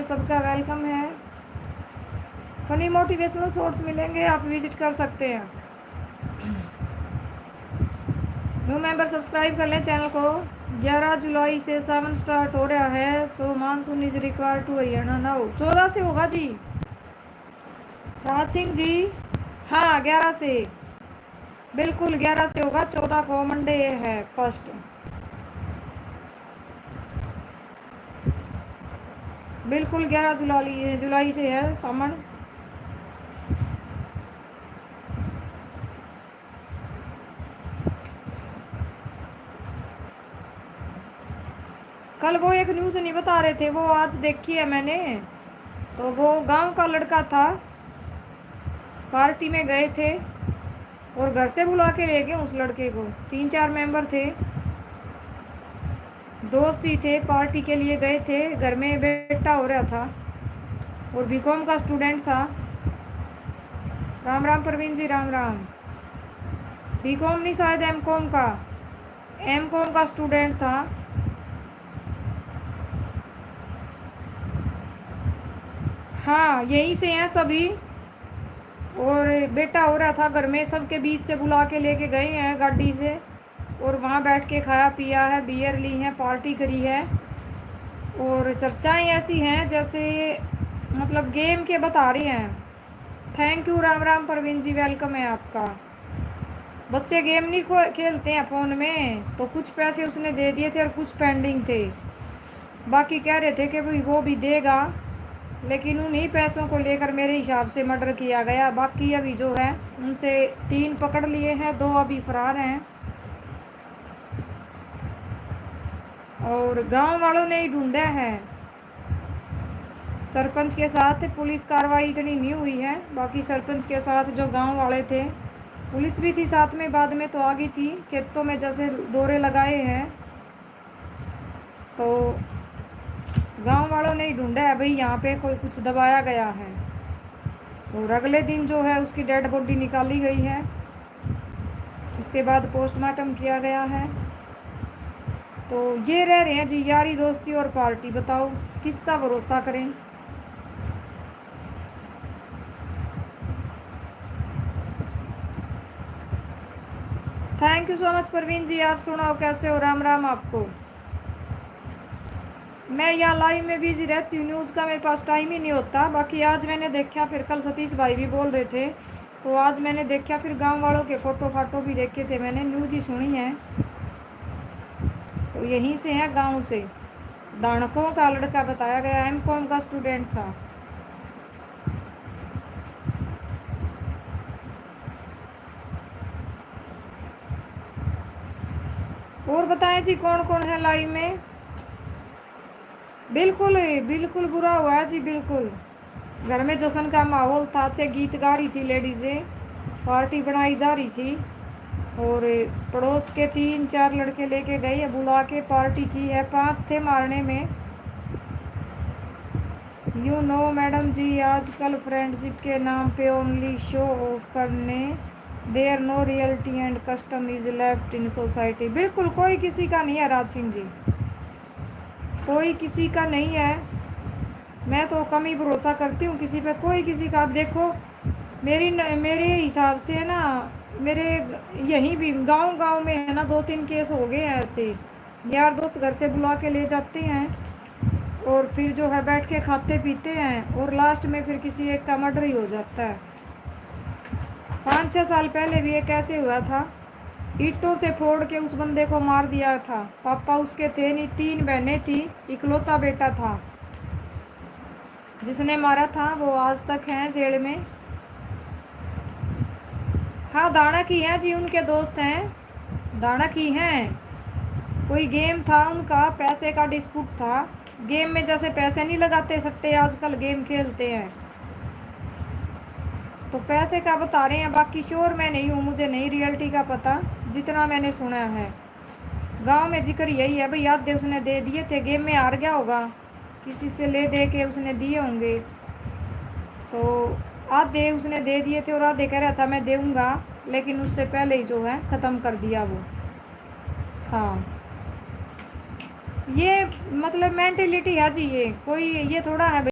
सबका वेलकम है। Funny motivational shorts मिलेंगे, आप विजिट कर सकते हैं। न्यू मेंबर सब्सक्राइब कर लें चैनल को। 11 जुलाई से सावन स्टार्ट हो रहा है। So monsoon is required to Haryana now. 14 से होगा जी राज सिंह जी। हाँ 11 से, बिल्कुल 11 से होगा। 14 को मंडे है फर्स्ट। बिल्कुल 11 जुलाई से है सावन। कल वो एक न्यूज़ नहीं बता रहे थे, वो आज देखी है मैंने। तो वो गांव का लड़का था, पार्टी में गए थे और घर से बुला के ले गए उस लड़के को। 3-4 मेंबर थे, दोस्त ही थे, पार्टी के लिए गए थे। घर में बेटा हो रहा था और बीकॉम का स्टूडेंट था। राम राम प्रवीण जी, राम राम। बीकॉम नहीं, शायद एमकॉम का स्टूडेंट था। हाँ यहीं से हैं सभी। और बेटा हो रहा था घर में, सबके बीच से बुला के लेके गए हैं गाड़ी से। और वहाँ बैठ के खाया पिया है, बियर ली है, पार्टी करी है। और चर्चाएं ऐसी हैं जैसे मतलब गेम के बता रही हैं। Thank you Ram Ram Praveen ji, welcome है आपका। बच्चे गेम नहीं खेलते हैं फ़ोन में। तो कुछ पैसे उसने दे दिए थे और कुछ पेंडिंग थे। बाकी कह रहे थे कि भाई वो भी देगा, लेकिन उन्हीं पैसों को लेकर मेरे हिसाब से मर्डर किया गया। बाकी अभी जो है उनसे 3 पकड़ लिए हैं, 2 अभी फरार हैं। और गांव वालों ने ही ढूंढा है। सरपंच के साथ पुलिस कार्रवाई इतनी नहीं हुई है। बाकी सरपंच के साथ जो गांव वाले थे, पुलिस भी थी साथ में, बाद में तो आ गई थी। खेतों में जैसे दौरे लगाए हैं, तो गांव वालों ने ही ढूंढा है भाई यहाँ पे कोई कुछ दबाया गया है। और अगले दिन जो है उसकी डेड बॉडी निकाली गई है। उसके बाद पोस्टमार्टम किया गया है। तो ये रह रहे हैं जी यारी दोस्ती और पार्टी। बताओ किसका भरोसा करें। Thank you so much Praveen ji, आप सुनाओ कैसे हो। राम राम आपको। मैं यहाँ लाइव में बिजी रहती हूँ, न्यूज़ का मेरे पास टाइम ही नहीं होता। बाकी आज मैंने देखा, फिर कल सतीश भाई भी बोल रहे थे, तो आज मैंने देखा। फिर गांव वालों के फोटो फाटो भी देखे थे मैंने, न्यूज़ ही सुनी है। तो यहीं से है, गांव से। दानकों का लड़का बताया गया, एमकॉम का स्टूडेंट था। और बताएं जी कौन कौन है लाइव में। बिल्कुल बिल्कुल बुरा हुआ है जी, बिल्कुल। घर में जश्न का माहौल था, अच्छे गीत गा रही थी लेडीज़ें, पार्टी बनाई जा रही थी। और पड़ोस के 3-4 लड़के लेके गए, बुला के पार्टी की है। 5 थे मारने में। यू नो मैडम जी, आजकल फ्रेंडशिप के नाम पे ओनली शो ऑफ करने, there no reality and custom is left in society. बिल्कुल कोई किसी का नहीं है राज सिंह जी, कोई किसी का नहीं है। मैं तो कम ही भरोसा करती हूँ किसी पे, कोई किसी का। आप देखो मेरे हिसाब से ना, मेरे यहीं भी गांव में है ना 2-3 केस हो गए हैं ऐसे। यार दोस्त घर से बुला के ले जाते हैं और फिर जो है बैठ के खाते पीते हैं और लास्ट में फिर किसी एक का मर्डर ही हो जाता है। 5-6 साल पहले भी एक ऐसे हुआ था, ईंटों से फोड़ के उस बंदे को मार दिया था। पापा उसके थे नहीं, 3 बहनें थी, इकलौता बेटा था। जिसने मारा था वो आज तक हैं जेल में। हाँ दाना की हैं जी, उनके दोस्त हैं, दाना की हैं। कोई गेम था उनका, पैसे का डिस्प्यूट था। गेम में जैसे पैसे नहीं लगाते सकते, आजकल गेम खेलते हैं, तो पैसे का बता रहे हैं। बाकी श्योर मैं नहीं हूँ, मुझे नहीं रियलिटी का पता, जितना मैंने सुना है। गांव में जिक्र यही है भाई, आधे उसने दे दिए थे, गेम में हार गया होगा, किसी से ले दे के उसने दिए होंगे। तो आधे उसने दे दिए थे और आधे कह रहा था मैं दूंगा, लेकिन उससे पहले ही जो है ख़त्म कर दिया वो। हाँ ये मतलब मेंटेलिटी है जी, ये कोई ये थोड़ा है